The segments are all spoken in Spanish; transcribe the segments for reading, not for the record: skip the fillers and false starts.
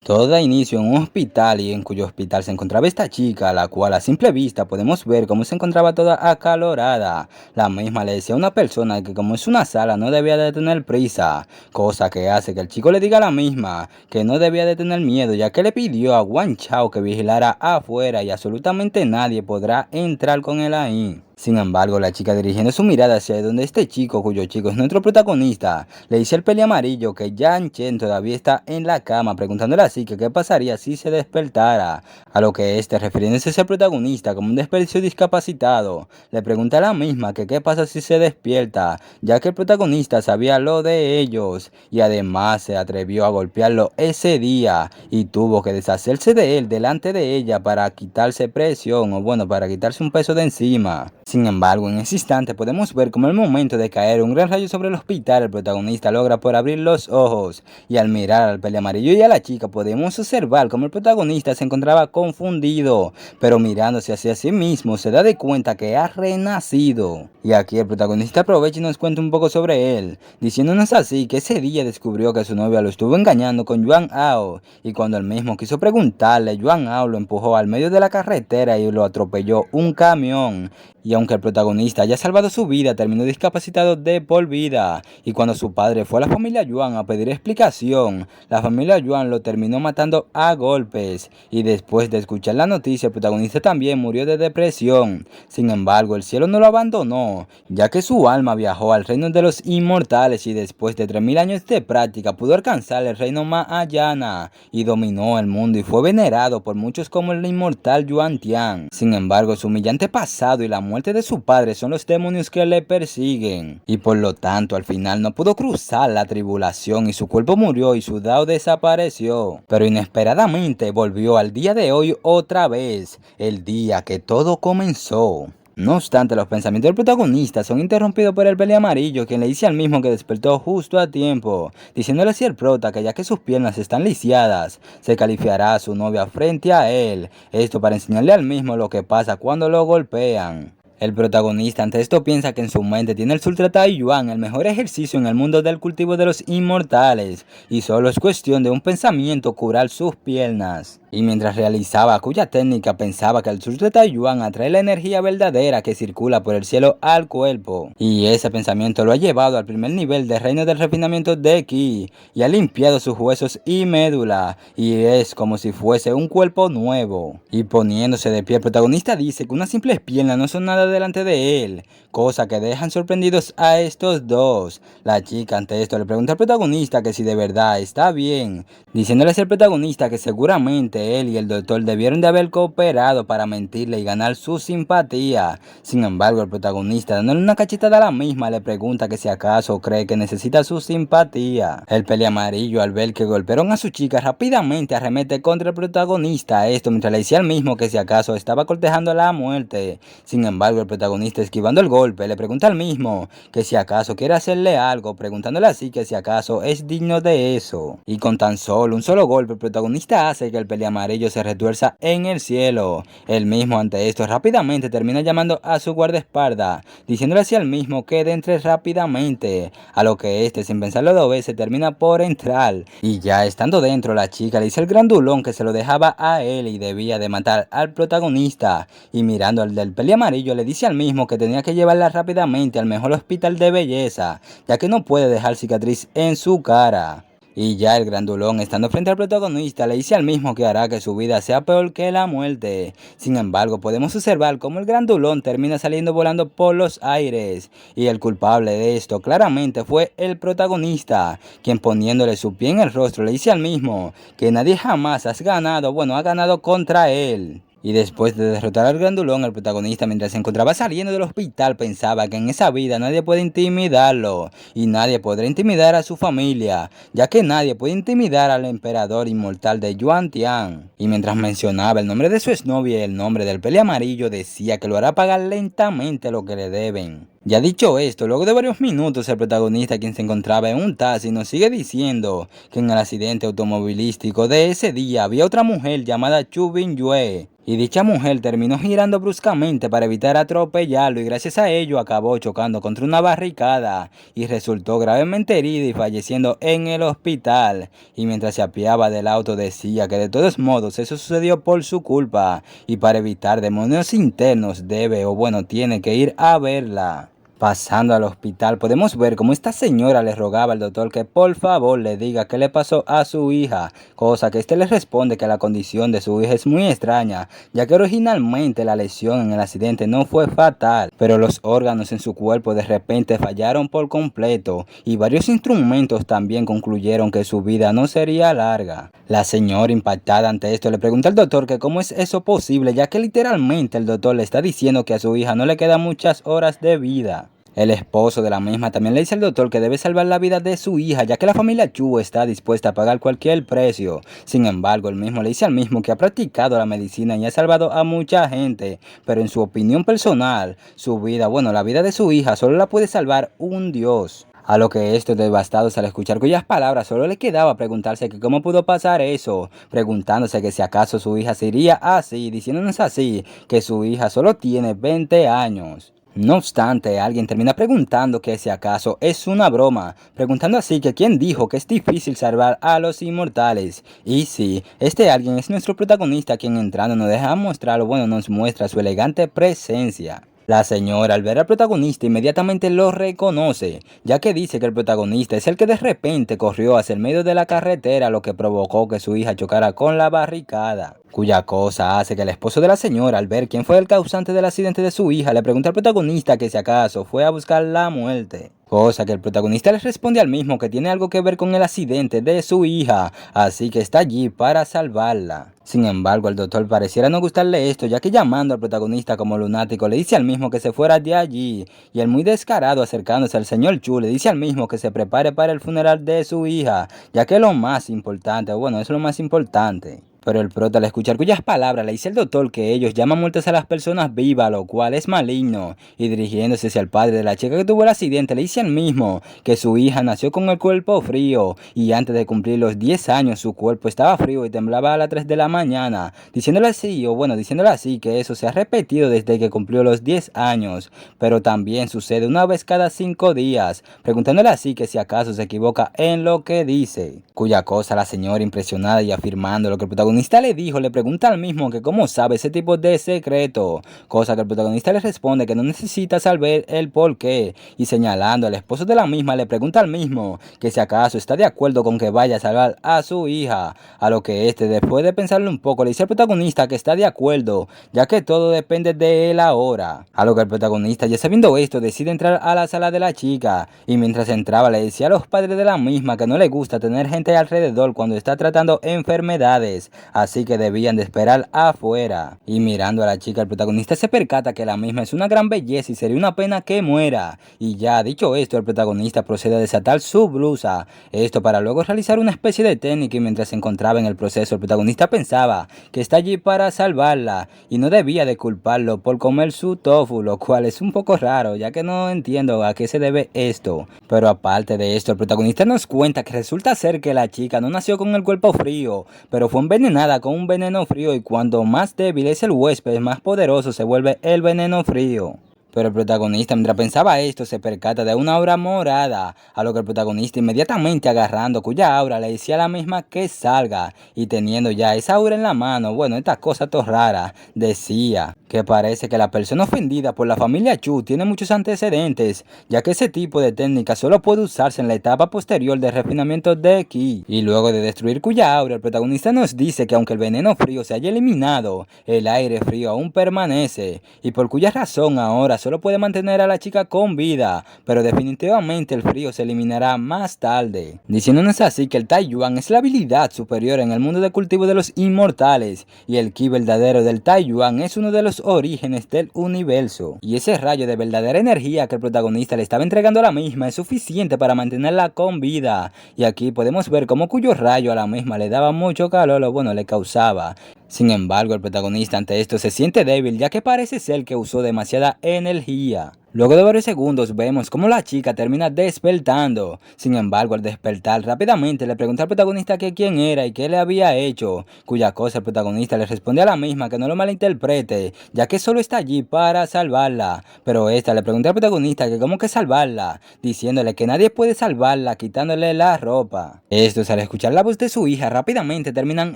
Todo da inicio en un hospital y en cuyo hospital se encontraba esta chica, la cual a simple vista podemos ver cómo se encontraba toda acalorada. La misma le decía a una persona que como es una sala no debía de tener prisa, cosa que hace que el chico le diga a la misma que no debía de tener miedo, ya que le pidió a Guan Chao que vigilara afuera y absolutamente nadie podrá entrar con él ahí. Sin embargo, la chica dirigiendo su mirada hacia donde este chico, cuyo chico es nuestro protagonista, le dice al peli amarillo que Yang Chen todavía está en la cama, preguntándole así que qué pasaría si se despertara. A lo que este, refiriéndose a ese protagonista como un desperdicio discapacitado, le pregunta a la misma que qué pasa si se despierta, ya que el protagonista sabía lo de ellos y además se atrevió a golpearlo ese día y tuvo que deshacerse de él delante de ella para quitarse presión o bueno, para quitarse un peso de encima. Sin embargo, en ese instante podemos ver como al momento de caer un gran rayo sobre el hospital, el protagonista logra por abrir los ojos y al mirar al peli amarillo y a la chica podemos observar como el protagonista se encontraba confundido, pero mirándose hacia sí mismo se da de cuenta que ha renacido. Y aquí el protagonista aprovecha y nos cuenta un poco sobre él, diciéndonos así que ese día descubrió que su novia lo estuvo engañando con Yuan Ao y cuando él mismo quiso preguntarle, Yuan Ao lo empujó al medio de la carretera y lo atropelló un camión. Y aunque el protagonista haya salvado su vida, terminó discapacitado de por vida. Y cuando su padre fue a la familia Yuan a pedir explicación, la familia Yuan lo terminó matando a golpes. Y después de escuchar la noticia, el protagonista también murió de depresión. Sin embargo, el cielo no lo abandonó, ya que su alma viajó al reino de los inmortales y después de 3000 años de práctica pudo alcanzar el reino Mahayana y dominó el mundo y fue venerado por muchos como el inmortal Yuan Tian. Sin embargo, su humillante pasado y la muerte de su padre son los demonios que le persiguen y por lo tanto al final no pudo cruzar la tribulación y su cuerpo murió y su Dao desapareció, pero inesperadamente volvió al día de hoy otra vez, el día que todo comenzó. No obstante, los pensamientos del protagonista son interrumpidos por el peli amarillo, quien le dice al mismo que despertó justo a tiempo, diciéndole así al prota que ya que sus piernas están lisiadas, se calificará a su novia frente a él, esto para enseñarle al mismo lo que pasa cuando lo golpean. El protagonista ante esto piensa que en su mente tiene el Sultra Taiyuan, el mejor ejercicio en el mundo del cultivo de los inmortales, y solo es cuestión de un pensamiento curar sus piernas. Y mientras realizaba cuya técnica pensaba que el Sultra Taiyuan atrae la energía verdadera que circula por el cielo al cuerpo. Y ese pensamiento lo ha llevado al primer nivel del reino del refinamiento de Ki y ha limpiado sus huesos y médula. Y es como si fuese un cuerpo nuevo. Y poniéndose de pie, el protagonista dice que unas simples piernas no son nada delante de él, cosa que dejan sorprendidos a estos dos. La chica ante esto le pregunta al protagonista que si de verdad está bien, diciéndoles al protagonista que seguramente él y el doctor debieron de haber cooperado para mentirle y ganar su simpatía. Sin embargo, el protagonista, dándole una cachetada a la misma, le pregunta que si acaso cree que necesita su simpatía. El peli amarillo, al ver que golpearon a su chica, rápidamente arremete contra el protagonista, esto mientras le decía al mismo que si acaso estaba cortejando la muerte. Sin embargo, el protagonista, esquivando el golpe, le pregunta al mismo que si acaso quiere hacerle algo, preguntándole así que si acaso es digno de eso. Y con tan solo un solo golpe, el protagonista hace que el peli amarillo se retuerza en el cielo. El mismo ante esto rápidamente termina llamando a su guardaespaldas, diciéndole así al mismo que entre rápidamente, a lo que este sin pensarlo dos veces termina por entrar. Y ya estando dentro, la chica le dice al grandulón que se lo dejaba a él y debía de matar al protagonista, y mirando al del peli amarillo le dice al mismo que tenía que llevarla rápidamente al mejor hospital de belleza, ya que no puede dejar cicatriz en su cara. Y ya el grandulón, estando frente al protagonista, le dice al mismo que hará que su vida sea peor que la muerte. Sin embargo, podemos observar cómo el grandulón termina saliendo volando por los aires. Y el culpable de esto claramente fue el protagonista, quien poniéndole su pie en el rostro le dice al mismo que nadie jamás ha ganado contra él. Y después de derrotar al grandulón, el protagonista, mientras se encontraba saliendo del hospital, pensaba que en esa vida nadie puede intimidarlo y nadie podrá intimidar a su familia, ya que nadie puede intimidar al emperador inmortal de Yuan Tian. Y mientras mencionaba el nombre de su exnovia y el nombre del peli amarillo, decía que lo hará pagar lentamente lo que le deben. Ya dicho esto, luego de varios minutos, el protagonista, quien se encontraba en un taxi, nos sigue diciendo que en el accidente automovilístico de ese día había otra mujer llamada Chu Bin Yue, y dicha mujer terminó girando bruscamente para evitar atropellarlo y gracias a ello acabó chocando contra una barricada y resultó gravemente herida y falleciendo en el hospital. Y mientras se apiaba del auto decía que de todos modos eso sucedió por su culpa y para evitar demonios internos debe o bueno tiene que ir a verla. Pasando al hospital podemos ver cómo esta señora le rogaba al doctor que por favor le diga qué le pasó a su hija, cosa que este le responde que la condición de su hija es muy extraña, ya que originalmente la lesión en el accidente no fue fatal, pero los órganos en su cuerpo de repente fallaron por completo y varios instrumentos también concluyeron que su vida no sería larga. La señora impactada ante esto le pregunta al doctor que cómo es eso posible, ya que literalmente el doctor le está diciendo que a su hija no le quedan muchas horas de vida. El esposo de la misma también le dice al doctor que debe salvar la vida de su hija, ya que la familia Chu está dispuesta a pagar cualquier precio. Sin embargo, el mismo le dice al mismo que ha practicado la medicina y ha salvado a mucha gente, pero en su opinión personal, su vida, bueno, la vida de su hija solo la puede salvar un Dios. A lo que estos devastados al escuchar cuyas palabras solo le quedaba preguntarse que cómo pudo pasar eso, preguntándose que si acaso su hija se iría así, diciéndonos así que su hija solo tiene 20 años. No obstante, alguien termina preguntando que si acaso es una broma, preguntando así que quién dijo que es difícil salvar a los inmortales. Y sí, este alguien es nuestro protagonista quien entrando nos deja mostrar, o bueno, nos muestra su elegante presencia. La señora al ver al protagonista inmediatamente lo reconoce, ya que dice que el protagonista es el que de repente corrió hacia el medio de la carretera, lo que provocó que su hija chocara con la barricada. Cuya cosa hace que el esposo de la señora, al ver quién fue el causante del accidente de su hija, le pregunta al protagonista que si acaso fue a buscar la muerte. Cosa que el protagonista le responde al mismo que tiene algo que ver con el accidente de su hija, así que está allí para salvarla. Sin embargo, al doctor pareciera no gustarle esto, ya que llamando al protagonista como lunático le dice al mismo que se fuera de allí, y el muy descarado acercándose al señor Chu le dice al mismo que se prepare para el funeral de su hija, ya que lo más importante, bueno, es lo más importante. Pero el prota al escuchar cuyas palabras le dice al doctor que ellos llaman muertas a las personas vivas, lo cual es maligno, y dirigiéndose hacia el padre de la chica que tuvo el accidente le dice al mismo que su hija nació con el cuerpo frío y antes de cumplir los 10 años su cuerpo estaba frío y temblaba a las 3 de la mañana, diciéndole así, o bueno, diciéndole así que eso se ha repetido desde que cumplió los 10 años, pero también sucede una vez cada 5 días, preguntándole así que si acaso se equivoca en lo que dice, cuya cosa la señora impresionada y afirmando lo que el protagonista le dijo, le pregunta al mismo que cómo sabe ese tipo de secreto, cosa que el protagonista le responde que no necesita saber el por qué, y señalando al esposo de la misma le pregunta al mismo que si acaso está de acuerdo con que vaya a salvar a su hija, a lo que este después de pensarlo un poco le dice al protagonista que está de acuerdo, ya que todo depende de él ahora, a lo que el protagonista ya sabiendo esto decide entrar a la sala de la chica, y mientras entraba le decía a los padres de la misma que no le gusta tener gente alrededor cuando está tratando enfermedades, así que debían de esperar afuera. Y mirando a la chica, el protagonista se percata que la misma es una gran belleza y sería una pena que muera. Y ya dicho esto, el protagonista procede a desatar su blusa, esto para luego realizar una especie de técnica, y mientras se encontraba en el proceso, el protagonista pensaba que está allí para salvarla y no debía de culparlo por comer su tofu, lo cual es un poco raro, ya que no entiendo a qué se debe esto. Pero aparte de esto, el protagonista nos cuenta que resulta ser que la chica no nació con el cuerpo frío, pero fue envenenada con un veneno frío, y cuando más débil es el huésped, más poderoso se vuelve el veneno frío. Pero el protagonista, mientras pensaba esto, se percata de una aura morada, a lo que el protagonista inmediatamente agarrando cuya aura le decía a la misma que salga, y teniendo ya esa aura en la mano, bueno, esta cosa todo rara, decía que parece que la persona ofendida por la familia Chu tiene muchos antecedentes, ya que ese tipo de técnica solo puede usarse en la etapa posterior de refinamiento de Ki. Y luego de destruir cuya aura, el protagonista nos dice que aunque el veneno frío se haya eliminado, el aire frío aún permanece, y por cuya razón ahora solo puede mantener a la chica con vida, pero definitivamente el frío se eliminará más tarde, diciéndonos así que el Taiyuan es la habilidad superior en el mundo de cultivo de los inmortales, y el Ki verdadero del Taiyuan es uno de los orígenes del universo, y ese rayo de verdadera energía que el protagonista le estaba entregando a la misma es suficiente para mantenerla con vida, y aquí podemos ver cómo cuyo rayo a la misma le daba mucho calor, o bueno, le causaba. Sin embargo, el protagonista ante esto se siente débil, ya que parece ser que usó demasiada energía. Luego de varios segundos vemos cómo la chica termina despertando. Sin embargo, al despertar rápidamente le pregunta al protagonista que quién era y qué le había hecho, cuya cosa el protagonista le responde a la misma que no lo malinterprete, ya que solo está allí para salvarla. Pero esta le pregunta al protagonista que cómo que salvarla, diciéndole que nadie puede salvarla quitándole la ropa. Estos, al escuchar la voz de su hija, rápidamente terminan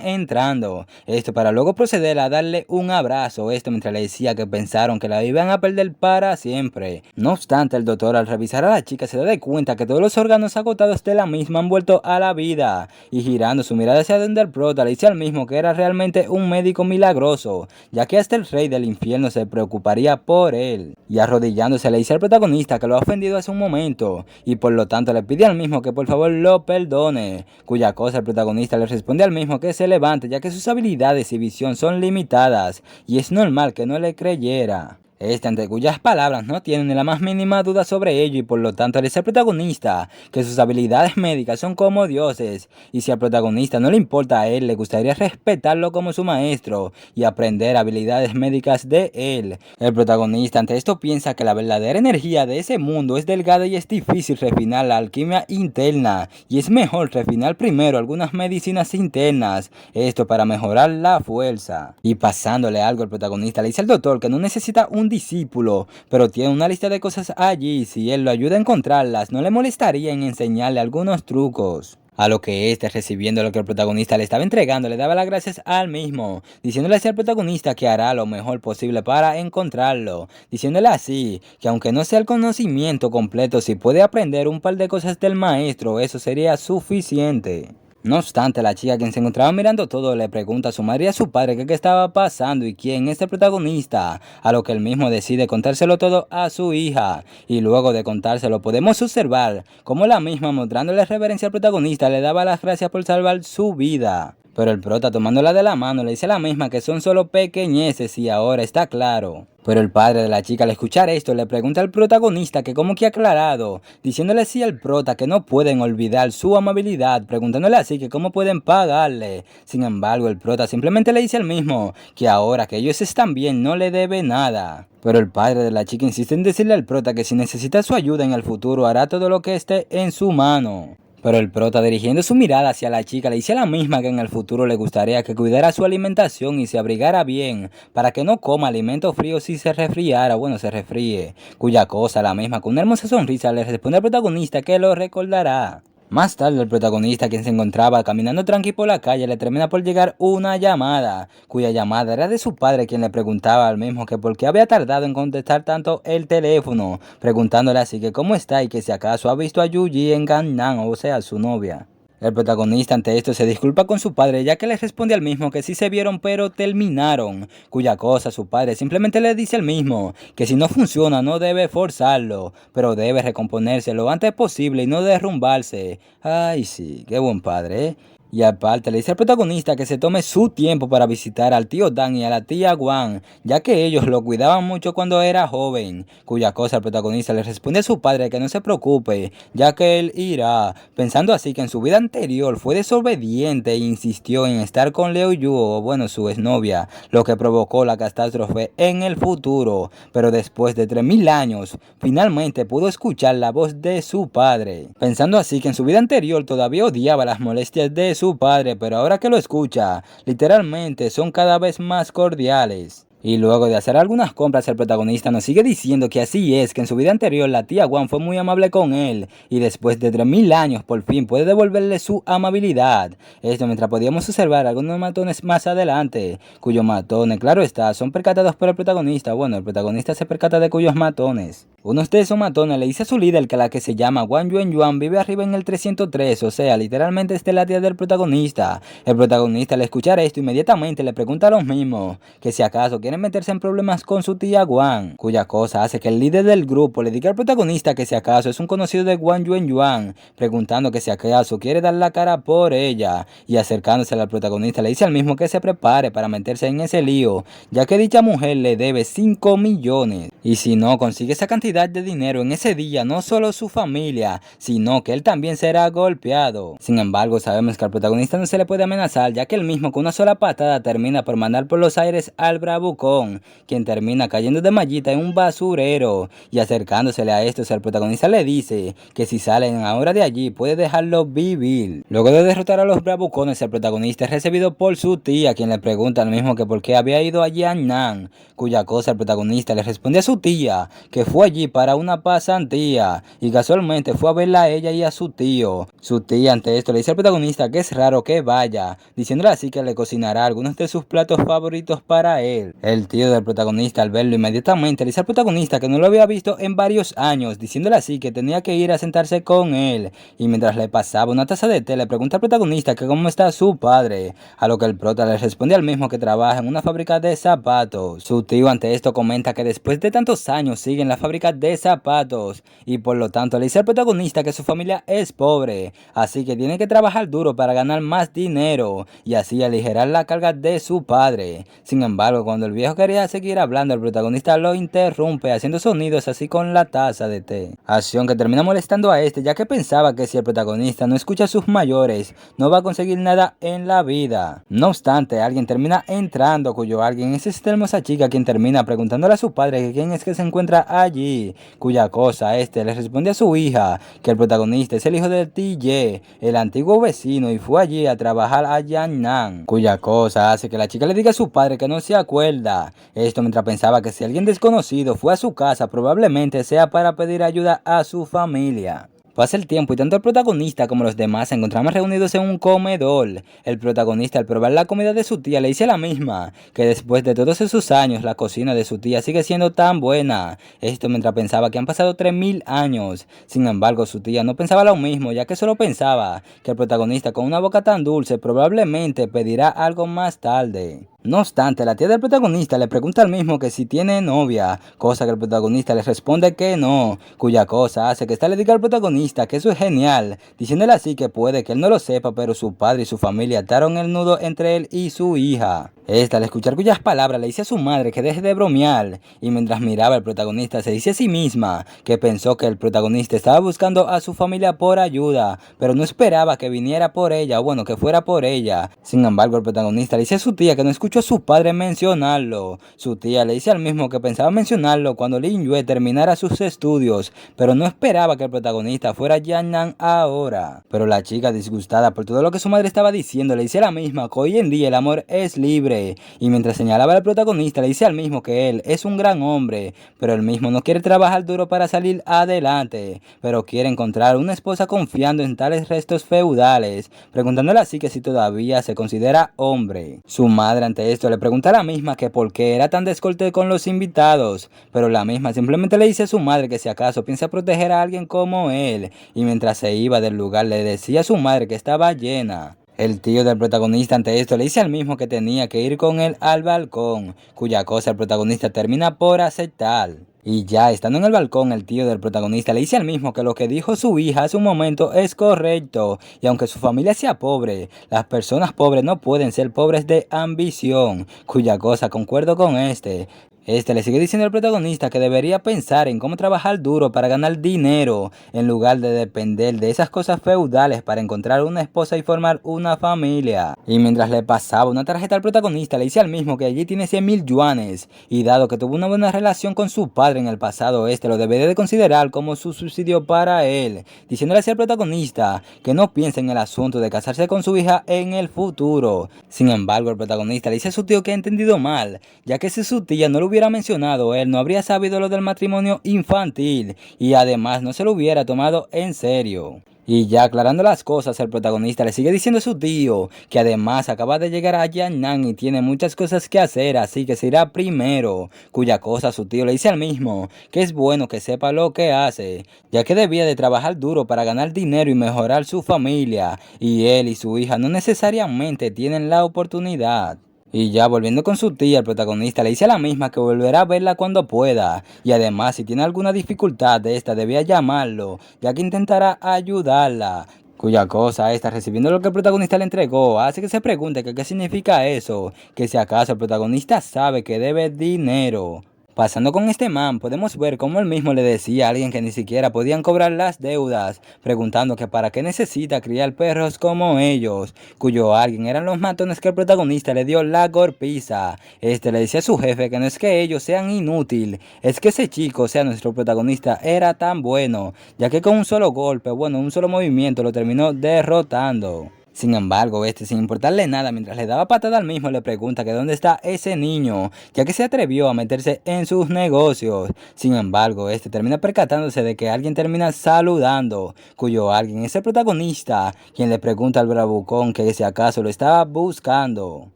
entrando. Esto para luego proceder a darle un abrazo, esto mientras le decía que pensaron que la iban a perder para siempre. No obstante, el doctor al revisar a la chica se da cuenta que todos los órganos agotados de la misma han vuelto a la vida, y girando su mirada hacia donde el prota le dice al mismo que era realmente un médico milagroso, ya que hasta el rey del infierno se preocuparía por él, y arrodillándose le dice al protagonista que lo ha ofendido hace un momento, y por lo tanto le pide al mismo que por favor lo perdone, cuya cosa el protagonista le responde al mismo que se levante, ya que sus habilidades y visión son limitadas, y es normal que no le creyera. Ante cuyas palabras no tiene ni la más mínima duda sobre ello, y por lo tanto le dice al protagonista que sus habilidades médicas son como dioses, y si al protagonista no le importa a él, le gustaría respetarlo como su maestro y aprender habilidades médicas de él. El protagonista ante esto piensa que la verdadera energía de ese mundo es delgada y es difícil refinar la alquimia interna, y es mejor refinar primero algunas medicinas internas, esto para mejorar la fuerza. Y pasándole algo al protagonista le dice al doctor que no necesita un discípulo, pero tiene una lista de cosas allí, si él lo ayuda a encontrarlas, no le molestaría en enseñarle algunos trucos. A lo que éste, recibiendo lo que el protagonista le estaba entregando, le daba las gracias al mismo, diciéndole así al protagonista que hará lo mejor posible para encontrarlo, diciéndole así que aunque no sea el conocimiento completo, si puede aprender un par de cosas del maestro, eso sería suficiente. No obstante, la chica, quien se encontraba mirando todo, le pregunta a su madre y a su padre qué estaba pasando y quién es el protagonista, a lo que él mismo decide contárselo todo a su hija, y luego de contárselo podemos observar cómo la misma, mostrándole reverencia al protagonista, le daba las gracias por salvar su vida. Pero el prota, tomándola de la mano, le dice a la misma que son solo pequeñeces y ahora está claro. Pero el padre de la chica, al escuchar esto, le pregunta al protagonista que cómo que ha aclarado, diciéndole así al prota que no pueden olvidar su amabilidad, preguntándole así que cómo pueden pagarle. Sin embargo, el prota simplemente le dice al mismo que ahora que ellos están bien no le debe nada. Pero el padre de la chica insiste en decirle al prota que si necesita su ayuda en el futuro hará todo lo que esté en su mano. Pero el prota, dirigiendo su mirada hacia la chica, le dice a la misma que en el futuro le gustaría que cuidara su alimentación y se abrigara bien, para que no coma alimentos fríos si se se resfríe, cuya cosa la misma con una hermosa sonrisa le responde al protagonista que lo recordará. Más tarde, el protagonista, quien se encontraba caminando tranqui por la calle, le termina por llegar una llamada, cuya llamada era de su padre, quien le preguntaba al mismo que por qué había tardado en contestar tanto el teléfono, preguntándole así que cómo está y que si acaso ha visto a Yuji en Gangnam, o sea, su novia. El protagonista ante esto se disculpa con su padre, ya que le responde al mismo que sí se vieron pero terminaron, cuya cosa su padre simplemente le dice al mismo que si no funciona no debe forzarlo, pero debe recomponerse lo antes posible y no derrumbarse. Ay sí, qué buen padre, ¿eh? Y aparte le dice al protagonista que se tome su tiempo para visitar al tío Dan y a la tía Gwan, ya que ellos lo cuidaban mucho cuando era joven, cuya cosa el protagonista le responde a su padre que no se preocupe, ya que él irá, pensando así que en su vida anterior fue desobediente e insistió en estar con Leo Yu, o bueno, su exnovia, lo que provocó la catástrofe en el futuro, pero después de 3000 años, finalmente pudo escuchar la voz de su padre, pensando así que en su vida anterior todavía odiaba las molestias de su padre, pero ahora que lo escucha, literalmente son cada vez más cordiales. Y luego de hacer algunas compras, el protagonista nos sigue diciendo que así es, que en su vida anterior la tía Gwan fue muy amable con él, y después de 3000 años por fin puede devolverle su amabilidad. Esto mientras podíamos observar algunos matones más adelante, cuyos matones, claro está, son percatados por el protagonista. Bueno, el protagonista se percata de cuyos matones. Uno de esos matones le dice a su líder que la que se llama Wang Yuan vive arriba en el 303, o sea, literalmente esta es la tía del protagonista. El protagonista, al escuchar esto, inmediatamente le pregunta a los mismos que si acaso quieren meterse en problemas con su tía Guan, cuya cosa hace que el líder del grupo le diga al protagonista que si acaso es un conocido de Wang Yuan, preguntando que si acaso quiere dar la cara por ella, y acercándose al protagonista le dice al mismo que se prepare para meterse en ese lío, ya que dicha mujer le debe 5 millones, y si no consigue esa cantidad de dinero en ese día, no solo su familia, sino que él también será golpeado. Sin embargo, sabemos que al protagonista no se le puede amenazar, ya que él mismo con una sola patada termina por mandar por los aires al bravucón bravucón, quien termina cayendo de mallita en un basurero, y acercándosele a estos el protagonista le dice que si salen ahora de allí puede dejarlo vivir. Luego de derrotar a los bravucones, el protagonista es recibido por su tía, quien le pregunta lo mismo que por qué había ido a Yan'an, cuya cosa el protagonista le responde a su tía que fue allí para una pasantía y casualmente fue a verla a ella y a su tío. Su tía ante esto le dice al protagonista que es raro que vaya, diciéndole así que le cocinará algunos de sus platos favoritos para él. El tío del protagonista al verlo inmediatamente le dice al protagonista que no lo había visto en varios años, diciéndole así que tenía que ir a sentarse con él, y mientras le pasaba una taza de té le pregunta al protagonista que cómo está su padre, a lo que el prota le responde al mismo que trabaja en una fábrica de zapatos. Su tío ante esto comenta que después de tantos años sigue en la fábrica de zapatos y por lo tanto le dice al protagonista que su familia es pobre, así que tiene que trabajar duro para ganar más dinero y así aligerar la carga de su padre. Sin embargo, cuando el viejo quería seguir hablando, el protagonista lo interrumpe haciendo sonidos así con la taza de té, acción que termina molestando a este, ya que pensaba que si el protagonista no escucha a sus mayores no va a conseguir nada en la vida. No obstante, alguien termina entrando, cuyo alguien es esta hermosa chica, quien termina preguntándole a su padre que quién es que se encuentra allí, cuya cosa este le responde a su hija que el protagonista es el hijo de TJ, el antiguo vecino, y fue allí a trabajar a Yan'an, cuya cosa hace que la chica le diga a su padre que no se acuerda. Esto mientras pensaba que si alguien desconocido fue a su casa probablemente sea para pedir ayuda a su familia. Pasa el tiempo y tanto el protagonista como los demás se encontraban reunidos en un comedor. El protagonista al probar la comida de su tía le dice a la misma que después de todos esos años la cocina de su tía sigue siendo tan buena. Esto mientras pensaba que han pasado 3000 años. Sin embargo, su tía no pensaba lo mismo, ya que solo pensaba que el protagonista con una boca tan dulce probablemente pedirá algo más tarde. No obstante, la tía del protagonista le pregunta al mismo que si tiene novia, cosa que el protagonista le responde que no, cuya cosa hace que esta le diga al protagonista que eso es genial, diciéndole así que puede que él no lo sepa, pero su padre y su familia ataron el nudo entre él y su hija. Esta, al escuchar cuyas palabras, le dice a su madre que deje de bromear, y mientras miraba al protagonista se dice a sí misma que pensó que el protagonista estaba buscando a su familia por ayuda, pero no esperaba que viniera por ella, o bueno, que fuera por ella. Sin embargo, el protagonista le dice a su tía que no escuchó a su padre mencionarlo. Su tía le dice al mismo que pensaba mencionarlo cuando Lin Yue terminara sus estudios, pero no esperaba que el protagonista fuera Yan'an ahora. Pero la chica, disgustada por todo lo que su madre estaba diciendo, le dice a la misma que hoy en día el amor es libre. Y mientras señalaba al protagonista le dice al mismo que él es un gran hombre, pero él mismo no quiere trabajar duro para salir adelante, pero quiere encontrar una esposa confiando en tales restos feudales, preguntándole así que si todavía se considera hombre. Su madre ante esto le pregunta a la misma que por qué era tan descortés con los invitados, pero la misma simplemente le dice a su madre que si acaso piensa proteger a alguien como él, y mientras se iba del lugar le decía a su madre que estaba llena. El tío del protagonista ante esto le dice al mismo que tenía que ir con él al balcón, cuya cosa el protagonista termina por aceptar. Y ya estando en el balcón, el tío del protagonista le dice al mismo que lo que dijo su hija hace un momento es correcto, y aunque su familia sea pobre, las personas pobres no pueden ser pobres de ambición, cuya cosa concuerdo con este. Este le sigue diciendo al protagonista que debería pensar en cómo trabajar duro para ganar dinero, en lugar de depender de esas cosas feudales para encontrar una esposa y formar una familia. Y mientras le pasaba una tarjeta al protagonista, le dice al mismo que allí tiene 100.000 yuanes, y dado que tuvo una buena relación con su padre en el pasado, este lo debería de considerar como su subsidio para él, diciéndole así al protagonista que no piense en el asunto de casarse con su hija en el futuro. Sin embargo, el protagonista le dice a su tío que ha entendido mal, ya que si su tía no lo hubiera mencionado, él no habría sabido lo del matrimonio infantil y además no se lo hubiera tomado en serio. Y ya aclarando las cosas, el protagonista le sigue diciendo a su tío que además acaba de llegar a Yan'an y tiene muchas cosas que hacer, así que se irá primero, cuya cosa su tío le dice al mismo que es bueno que sepa lo que hace, ya que debía de trabajar duro para ganar dinero y mejorar su familia, y él y su hija no necesariamente tienen la oportunidad. Y ya volviendo con su tía, el protagonista le dice a la misma que volverá a verla cuando pueda, y además si tiene alguna dificultad de esta debía llamarlo, ya que intentará ayudarla. Cuya cosa esta, recibiendo lo que el protagonista le entregó, hace que se pregunte que qué significa eso, que si acaso el protagonista sabe que debe dinero. Pasando con este man, podemos ver cómo él mismo le decía a alguien que ni siquiera podían cobrar las deudas, preguntando que para qué necesita criar perros como ellos, cuyo alguien eran los matones que el protagonista le dio la golpiza. Este le decía a su jefe que no es que ellos sean inútiles, es que ese chico, o sea nuestro protagonista, era tan bueno, ya que con un solo golpe, bueno, un solo movimiento lo terminó derrotando. Sin embargo, este, sin importarle nada, mientras le daba patada al mismo, le pregunta que dónde está ese niño, ya que se atrevió a meterse en sus negocios. Sin embargo, este termina percatándose de que alguien termina saludando, cuyo alguien es el protagonista, quien le pregunta al bravucón que si acaso lo estaba buscando.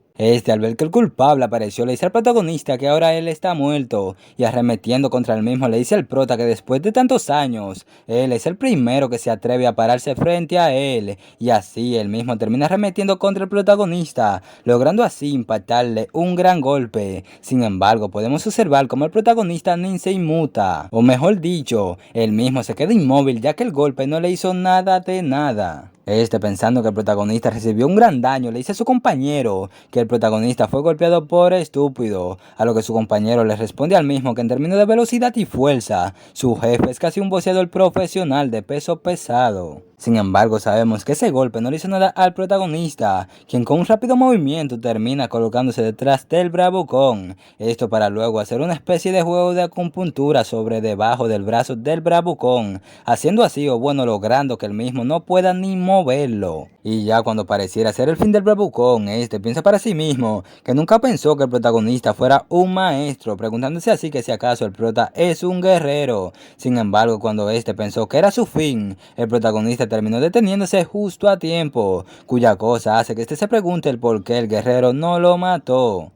Este, al ver que el culpable apareció, le dice al protagonista que ahora él está muerto, y arremetiendo contra él mismo le dice al prota que después de tantos años, él es el primero que se atreve a pararse frente a él, y así él mismo termina arremetiendo contra el protagonista, logrando así impactarle un gran golpe. Sin embargo, podemos observar cómo el protagonista ni se inmuta, o mejor dicho, él mismo se queda inmóvil ya que el golpe no le hizo nada de nada. Este, pensando que el protagonista recibió un gran daño, le dice a su compañero que el protagonista fue golpeado por estúpido, a lo que su compañero le responde al mismo que en términos de velocidad y fuerza, su jefe es casi un boxeador profesional de peso pesado. Sin embargo, sabemos que ese golpe no le hizo nada al protagonista, quien con un rápido movimiento termina colocándose detrás del bravucón, esto para luego hacer una especie de juego de acupuntura sobre debajo del brazo del bravucón, haciendo así o bueno logrando que el mismo no pueda ni moverlo. Y ya cuando pareciera ser el fin del bravucón, este piensa para sí mismo que nunca pensó que el protagonista fuera un maestro, preguntándose así que si acaso el prota es un guerrero. Sin embargo, cuando este pensó que era su fin, el protagonista terminó deteniéndose justo a tiempo, cuya cosa hace que este se pregunte el por qué el guerrero no lo mató.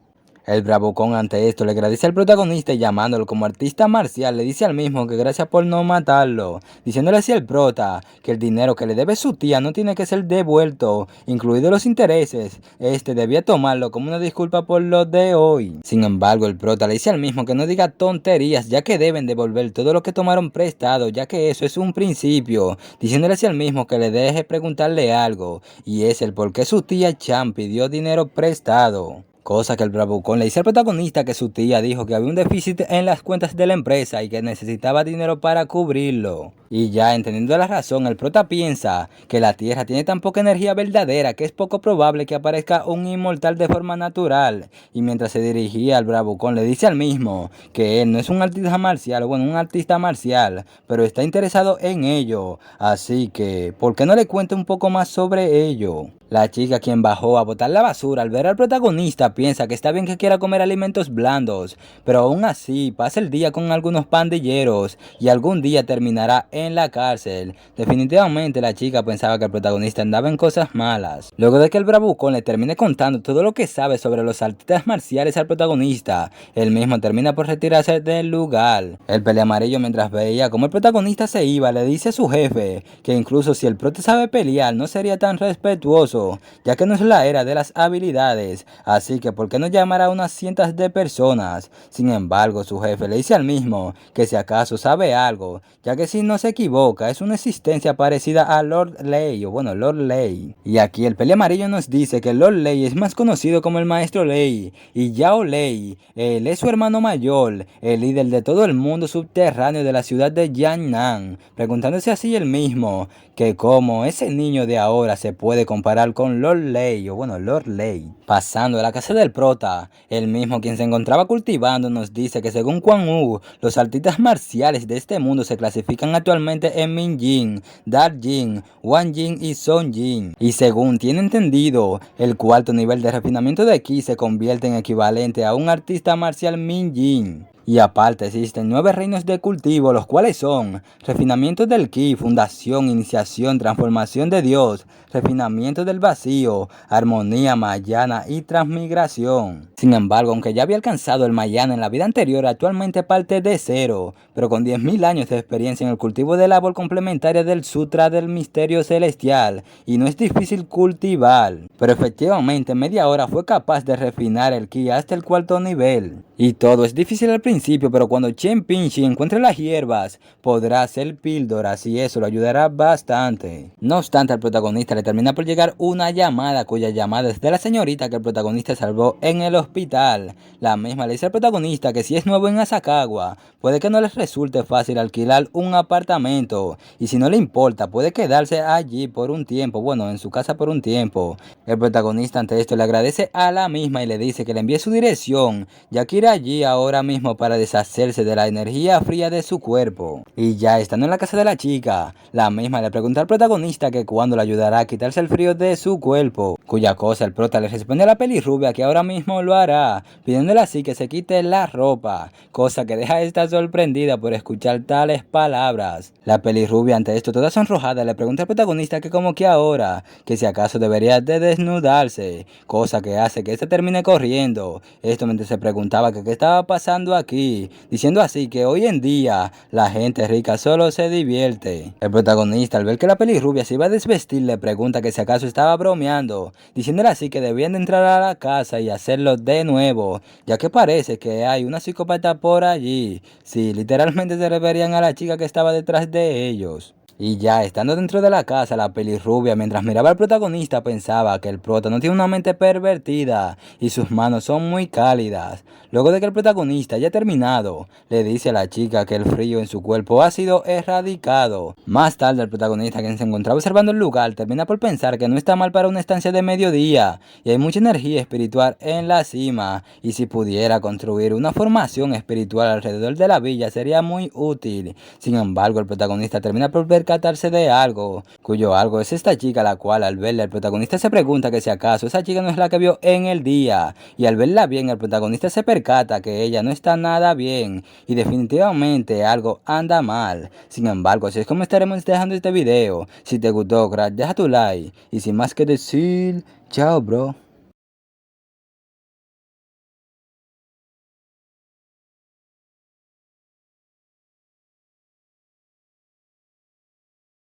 El bravucón ante esto le agradece al protagonista y llamándolo como artista marcial le dice al mismo que gracias por no matarlo, diciéndole así al prota que el dinero que le debe su tía no tiene que ser devuelto, incluidos los intereses, este debía tomarlo como una disculpa por lo de hoy. Sin embargo, el prota le dice al mismo que no diga tonterías ya que deben devolver todo lo que tomaron prestado, ya que eso es un principio, diciéndole así al mismo que le deje preguntarle algo, y es el por qué su tía Chan pidió dinero prestado. Cosa que el bravucón le dice al protagonista que su tía dijo que había un déficit en las cuentas de la empresa y que necesitaba dinero para cubrirlo. Y ya entendiendo la razón, el prota piensa que la Tierra tiene tan poca energía verdadera que es poco probable que aparezca un inmortal de forma natural. Y mientras se dirigía al bravucón le dice al mismo que él no es un artista marcial, bueno, un artista marcial, pero está interesado en ello. Así que, ¿por qué no le cuenta un poco más sobre ello? La chica, quien bajó a botar la basura al ver al protagonista, piensa que está bien que quiera comer alimentos blandos, pero aún así pasa el día con algunos pandilleros y algún día terminará en la cárcel. Definitivamente la chica pensaba que el protagonista andaba en cosas malas. Luego de que el bravucón le termine contando todo lo que sabe sobre los artistas marciales al protagonista, él mismo termina por retirarse del lugar. El pelea amarillo, mientras veía cómo el protagonista se iba, le dice a su jefe que incluso si el prota sabe pelear no sería tan respetuoso, ya que no es la era de las habilidades, así que ¿por qué no llamar a unas cientos de personas? Sin embargo, su jefe le dice al mismo que si acaso sabe algo, ya que si no se equivoca es una existencia parecida a Lord Lei, o bueno, Lord Lei. Y aquí el pele amarillo nos dice que Lord Lei es más conocido como el Maestro Lei, y Yao Lei, él es su hermano mayor, el líder de todo el mundo subterráneo de la ciudad de Yan'an, preguntándose así el mismo que cómo ese niño de ahora se puede comparar con Lord Lei, o bueno, Lord Lei. Pasando a la casa del prota, el mismo quien se encontraba cultivando nos dice que según Quan Wu, los artistas marciales de este mundo se clasifican actualmente en Min Jin, Dark Jin, Wan Jin y Song Jin. Y según tiene entendido, el cuarto nivel de refinamiento de Ki se convierte en equivalente a un artista marcial Min Jin. Y aparte existen 9 reinos de cultivo, los cuales son refinamiento del Ki, fundación, iniciación, transformación de Dios, refinamiento del vacío, armonía, mayana y transmigración. Sin embargo, aunque ya había alcanzado el mayana en la vida anterior, actualmente parte de cero, pero con 10.000 años de experiencia en el cultivo de labor complementaria del Sutra del Misterio Celestial, y no es difícil cultivar. Pero efectivamente en media hora fue capaz de refinar el Ki hasta el cuarto nivel. Y todo es difícil al principio, pero cuando Chen Pinchi encuentre las hierbas, podrá hacer píldoras y eso lo ayudará bastante. No obstante, al protagonista le termina por llegar una llamada, cuya llamada es de la señorita que el protagonista salvó en el hospital. hospital. La misma le dice al protagonista que si es nuevo en Asakawa, puede que no les resulte fácil alquilar un apartamento, y si no le importa, puede quedarse allí por un tiempo, bueno, en su casa por un tiempo. El protagonista ante esto le agradece a la misma y le dice que le envíe su dirección, ya que irá allí ahora mismo para deshacerse de la energía fría de su cuerpo. Y ya estando en la casa de la chica, la misma le pregunta al protagonista que cuándo le ayudará a quitarse el frío de su cuerpo, cuya cosa el prota le responde a la pelirrubia que ahora mismo lo hará, pidiéndole así que se quite la ropa, cosa que deja a esta sorprendida por escuchar tales palabras. La pelirrubia ante esto toda sonrojada le pregunta al protagonista que como que ahora, que si acaso debería de desnudarse, cosa que hace que este termine corriendo. Esto mientras se preguntaba que qué estaba pasando aquí, diciendo así que hoy en día la gente rica solo se divierte. El protagonista al ver que la pelirrubia se iba a desvestir le pregunta que si acaso estaba bromeando, diciéndole así que debían de entrar a la casa y hacerlo de nuevo, ya que parece que hay una psicópata por allí. Sí, literalmente se referían a la chica que estaba detrás de ellos. Y ya estando dentro de la casa, la pelirrubia mientras miraba al protagonista pensaba que el prota no tiene una mente pervertida y sus manos son muy cálidas. Luego de que el protagonista haya terminado, le dice a la chica que el frío en su cuerpo ha sido erradicado. Más tarde el protagonista, quien se encontraba observando el lugar, termina por pensar que no está mal para una estancia de mediodía y hay mucha energía espiritual en la cima, y si pudiera construir una formación espiritual alrededor de la villa sería muy útil. Sin embargo, el protagonista termina por percatarse de algo, cuyo algo es esta chica, la cual al verla el protagonista se pregunta que si acaso esa chica no es la que vio en el día, y al verla bien el protagonista se percata que ella no está nada bien y definitivamente algo anda mal. Sin embargo, así es como estaremos dejando este video. Si te gustó, crack, deja tu like y sin más que decir, chao bro.